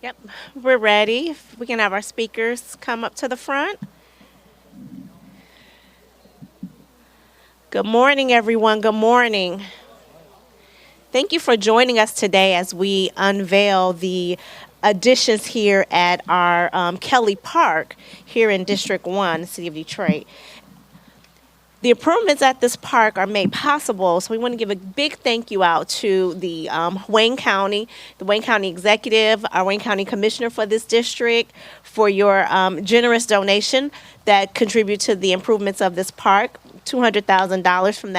Yep, we're ready. If we can have our speakers come up to the front. Good morning, everyone. Good morning. Thank you for joining us today as we unveil the additions here at our Kelley Park here in District 1, the city of Detroit. The improvements at this park are made possible, so we want to give a big thank you out to the the Wayne County Executive, our Wayne County Commissioner for this district, for your generous donation that contribute to the improvements of this park. $200,000 from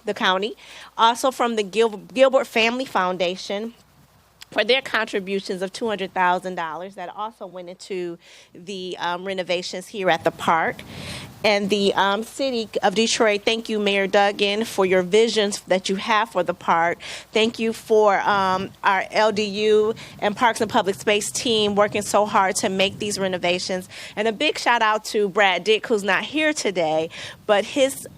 the county, also from the Gilbert Family Foundation for their contributions of $200,000 that also went into the renovations here at the park. And the city of Detroit, thank you, Mayor Duggan, for your visions that you have for the park. Thank you for our LDU and Parks and Public Space team working so hard to make these renovations. And a big shout out to Brad Dick, who's not here today, but his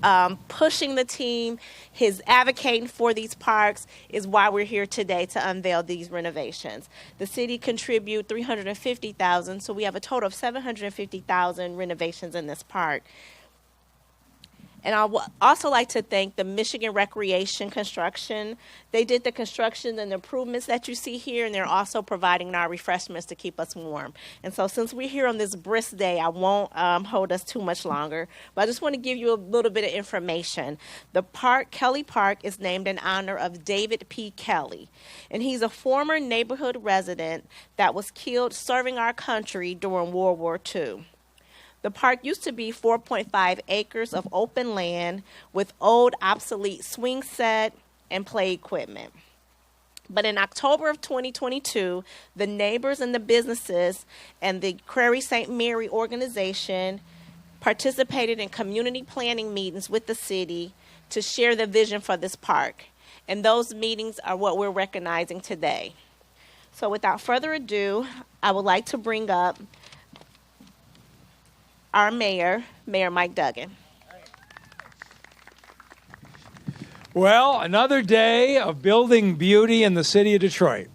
pushing the team, his advocating for these parks is why we're here today to unveil these renovations. The city contribute $350,000, so we have a total of $750,000 renovations in this park. And I would also like to thank the Michigan Recreation Construction. They did the construction and the improvements that you see here, and they're also providing our refreshments to keep us warm. And so since we're here on this brisk day, I won't hold us too much longer, but I just want to give you a little bit of information. The park, Kelley Park, is named in honor of David P. Kelley, and he's a former neighborhood resident that was killed serving our country during World War II. The park used to be 4.5 acres of open land with old, obsolete swing set and play equipment. But in October of 2022, the neighbors and the businesses and the Crary St. Mary organization participated in community planning meetings with the city to share the vision for this park. And those meetings are what we're recognizing today. So without further ado, I would like to bring up our mayor, Mayor Mike Duggan. Well, another day of building beauty in the city of Detroit.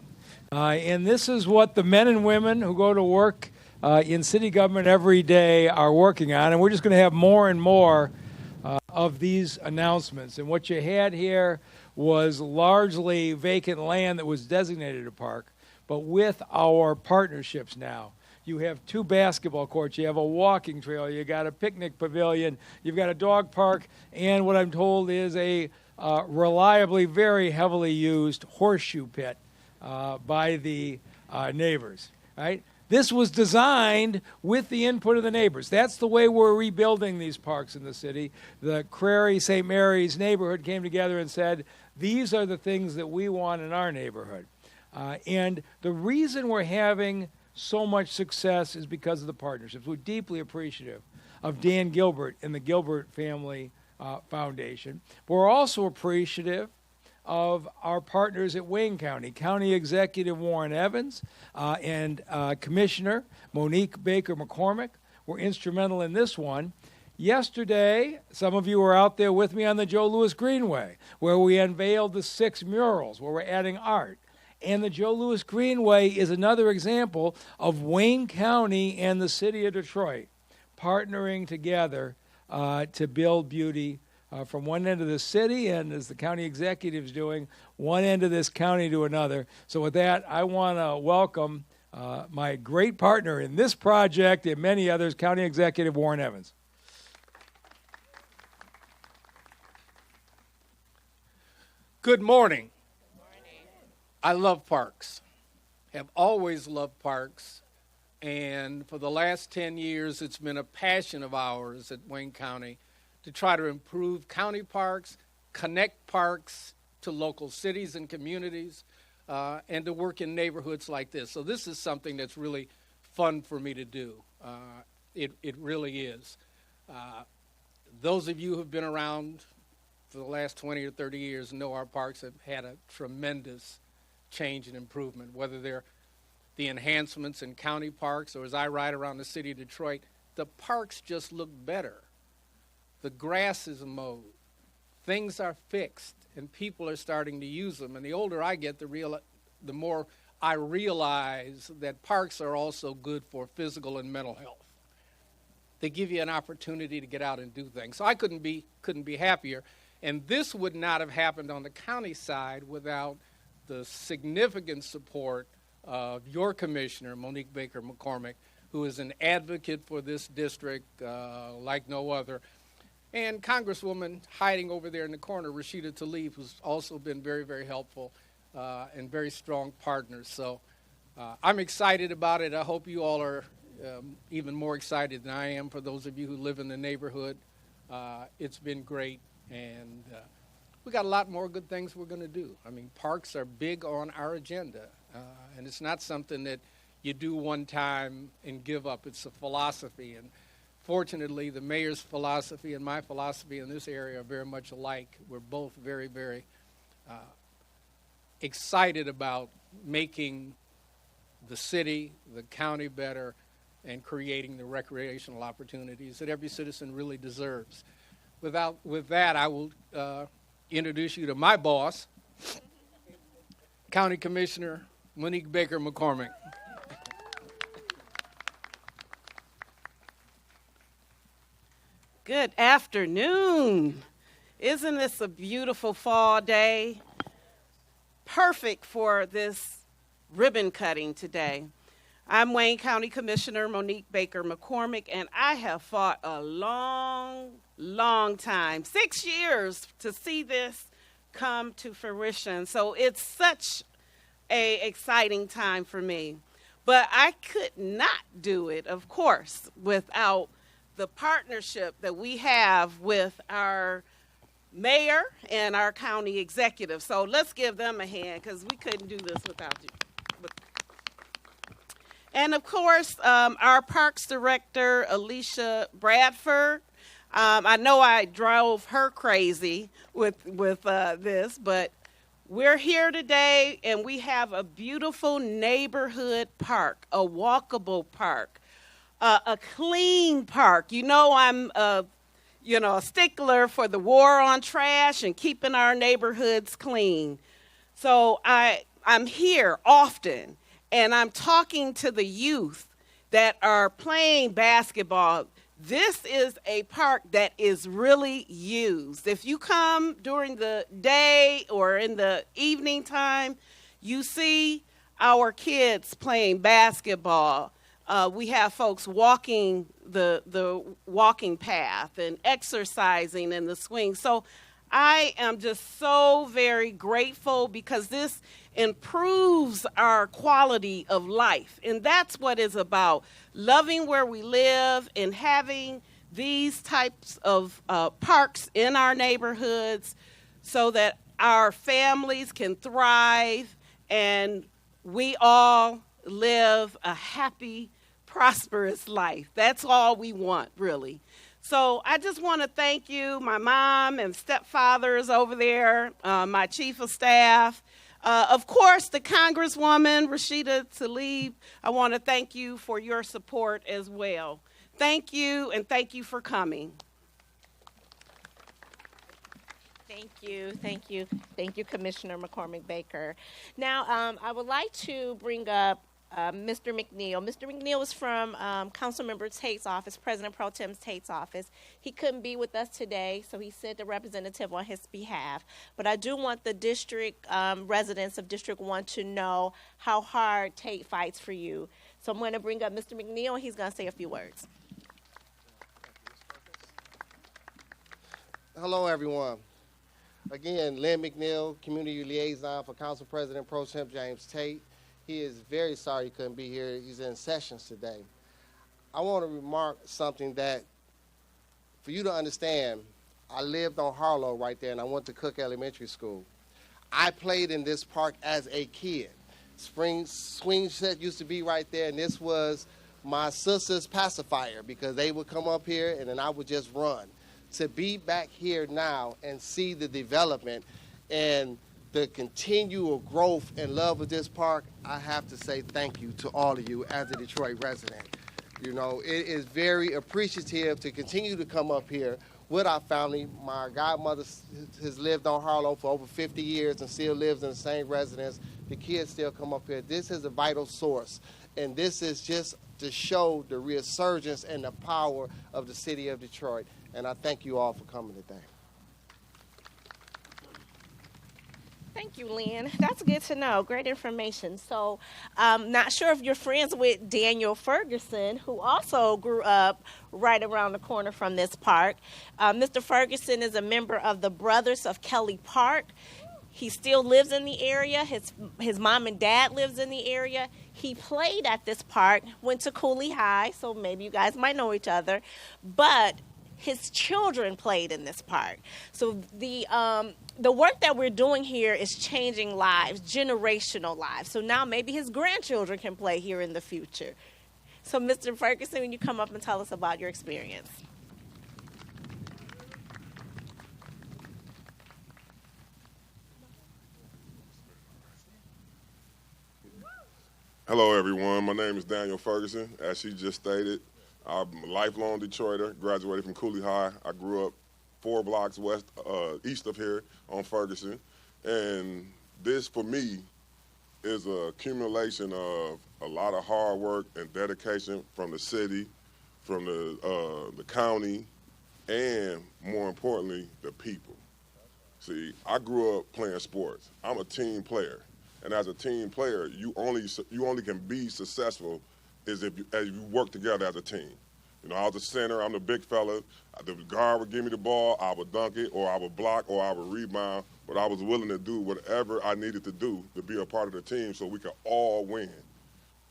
And this is what the men and women who go to work in city government every day are working on. And we're just going to have more and more of these announcements. And what you had here was largely vacant land that was designated a park, but with our partnerships now. You have 2 basketball courts, you have a walking trail, you got a picnic pavilion, you've got a dog park, and what I'm told is a reliably very heavily used horseshoe pit by the neighbors, right? This was designed with the input of the neighbors. That's the way we're rebuilding these parks in the city. The Crary St. Mary's neighborhood came together and said, these are the things that we want in our neighborhood. And the reason we're having so much success is because of the partnerships. We're deeply appreciative of Dan Gilbert and the Gilbert Family Foundation. We're also appreciative of our partners at Wayne County, County Executive Warren Evans and Commissioner MoNique Baker McCormick were instrumental in this one. Yesterday, some of you were out there with me on the Joe Louis Greenway, where we unveiled the 6 murals, where we're adding art. And the Joe Louis Greenway is another example of Wayne County and the city of Detroit partnering together to build beauty from one end of the city, and as the county executive's doing, one end of this county to another. So with that, I want to welcome my great partner in this project and many others, County Executive Warren Evans. Good morning. I love parks, have always loved parks, and for the last 10 years, it's been a passion of ours at Wayne County to try to improve county parks, connect parks to local cities and communities, and to work in neighborhoods like this. So this is something that's really fun for me to do. It really is. Those of you who have been around for the last 20 or 30 years know our parks have had a tremendous change and improvement, whether they're the enhancements in county parks or as I ride around the city of Detroit, the parks just look better. The grass is mowed. Things are fixed, and people are starting to use them. And the older I get, the more I realize that parks are also good for physical and mental health. They give you an opportunity to get out and do things. So I couldn't be happier. And this would not have happened on the county side without the significant support of your commissioner, MoNique Baker McCormick, who is an advocate for this district like no other. And Congresswoman hiding over there in the corner, Rashida Tlaib, who's also been very, very helpful and very strong partners. So I'm excited about it. I hope you all are even more excited than I am. For those of you who live in the neighborhood, it's been great, and we got a lot more good things we're going to do. I mean, parks are big on our agenda, and it's not something that you do one time and give up. It's a philosophy, and fortunately, the mayor's philosophy and my philosophy in this area are very much alike. We're both very, very excited about making the city, the county better, and creating the recreational opportunities that every citizen really deserves. With that, I will introduce you to my boss, County Commissioner MoNique Baker McCormick. Good afternoon. Isn't this a beautiful fall day? Perfect for this ribbon cutting today. I'm Wayne County Commissioner MoNique Baker McCormick, and I have fought a long, long time, 6 years, to see this come to fruition. So it's such an exciting time for me. But I could not do it, of course, without the partnership that we have with our mayor and our county executive. So let's give them a hand, because we couldn't do this without you. And of course, our Parks Director, Alicia Bradford. I know I drove her crazy with this, but we're here today, and we have a beautiful neighborhood park, a walkable park, a clean park. You know, I'm a stickler for the war on trash and keeping our neighborhoods clean. So I'm here often, and I'm talking to the youth that are playing basketball. This is a park that is really used. If you come during the day or in the evening time, you see our kids playing basketball. We have folks walking the walking path and exercising in the swing. So I am just so very grateful, because this improves our quality of life. And that's what it's about, loving where we live and having these types of parks in our neighborhoods so that our families can thrive and we all live a happy, prosperous life. That's all we want, really. So I just want to thank you, my mom and stepfathers over there, my chief of staff, of course, the Congresswoman, Rashida Tlaib. I want to thank you for your support as well. Thank you, and thank you for coming. Thank you, Commissioner McCormick Baker. Now, I would like to bring up Mr. McNeil. Mr. McNeil is from Councilmember Tate's office, President Pro Tem Tate's office. He couldn't be with us today, so he sent a representative on his behalf. But I do want the district residents of District 1 to know how hard Tate fights for you. So I'm going to bring up Mr. McNeil, and he's going to say a few words. Hello, everyone. Again, Lyn McNeil, Community Liaison for Council President Pro Tem James Tate. He is very sorry he couldn't be here. He's in sessions today. I want to remark something that, for you to understand, I lived on Harlow right there, and I went to Cook Elementary School. I played in this park as a kid. Spring swing set used to be right there, and this was my sister's pacifier, because they would come up here, and then I would just run. To be back here now and see the development and the continual growth and love of this park, I have to say thank you to all of you as a Detroit resident. You know, it is very appreciative to continue to come up here with our family. My godmother has lived on Harlow for over 50 years and still lives in the same residence. the kids still come up here. This is a vital source, and this is just to show the resurgence and the power of the city of Detroit. And I thank you all for coming today. Thank you, Lyn. That's good to know. Great information. So, not sure if you're friends with Daniel Ferguson, who also grew up right around the corner from this park. Mr. Ferguson is a member of the Brothers of Kelley Park. He still lives in the area. His mom and dad lives in the area. He played at this park, went to Cooley High, so maybe you guys might know each other. But his children played in this park. So the work that we're doing here is changing lives, generational lives. So now maybe his grandchildren can play here in the future. So Mr. Ferguson, when you come up and tell us about your experience. Hello, everyone. My name is Daniel Ferguson. As she just stated, I'm a lifelong Detroiter, graduated from Cooley High. I grew up 4 blocks east of here on Ferguson. And this, for me, is an accumulation of a lot of hard work and dedication from the city, from the county, and more importantly, the people. See, I grew up playing sports. I'm a team player. And as a team player, you only can be successful as you work together as a team. You know, I was a center, I'm the big fella. The guard would give me the ball, I would dunk it, or I would block, or I would rebound, but I was willing to do whatever I needed to do to be a part of the team so we could all win.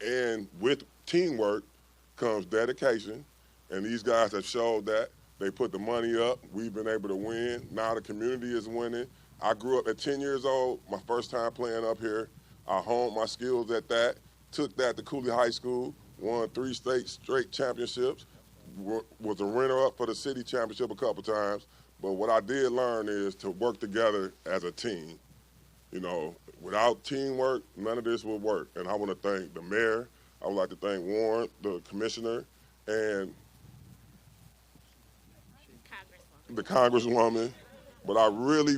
And with teamwork comes dedication, and these guys have showed that. They put the money up, we've been able to win. Now the community is winning. I grew up at 10 years old, my first time playing up here. I honed my skills at that, took that to Cooley High School, won 3 straight championships, was a runner-up for the city championship a couple times. But what I did learn is to work together as a team. You know, without teamwork, none of this would work. And I want to thank the mayor. I would like to thank Warren, the commissioner, and the congresswoman. But I really,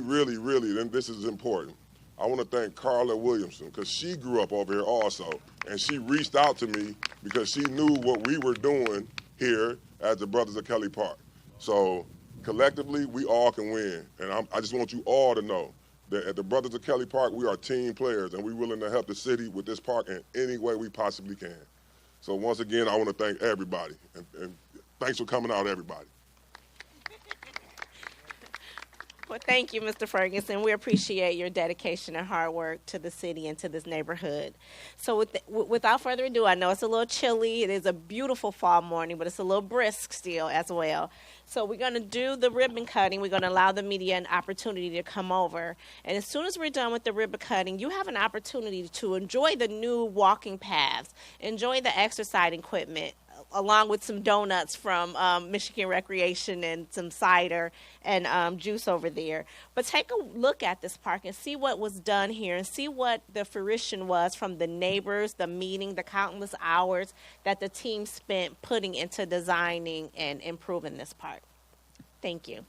and this is important, I want to thank Carla Williamson, because she grew up over here also, and she reached out to me because she knew what we were doing here as the Brothers of Kelley Park. So collectively, we all can win. And I just want you all to know that at the Brothers of Kelley Park, we are team players, and we're willing to help the city with this park in any way we possibly can. So once again, I want to thank everybody, and thanks for coming out, everybody. Well, thank you, Mr. Ferguson. We appreciate your dedication and hard work to the city and to this neighborhood. So without further ado, I know it's a little chilly. It is a beautiful fall morning, but it's a little brisk still as well. So we're going to do the ribbon cutting. We're going to allow the media an opportunity to come over. And as soon as we're done with the ribbon cutting, you have an opportunity to enjoy the new walking paths, enjoy the exercise equipment, along with some donuts from Michigan Recreation and some cider and juice over there. But take a look at this park and see what was done here and see what the fruition was from the neighbors, the meeting, the countless hours that the team spent putting into designing and improving this park. Thank you.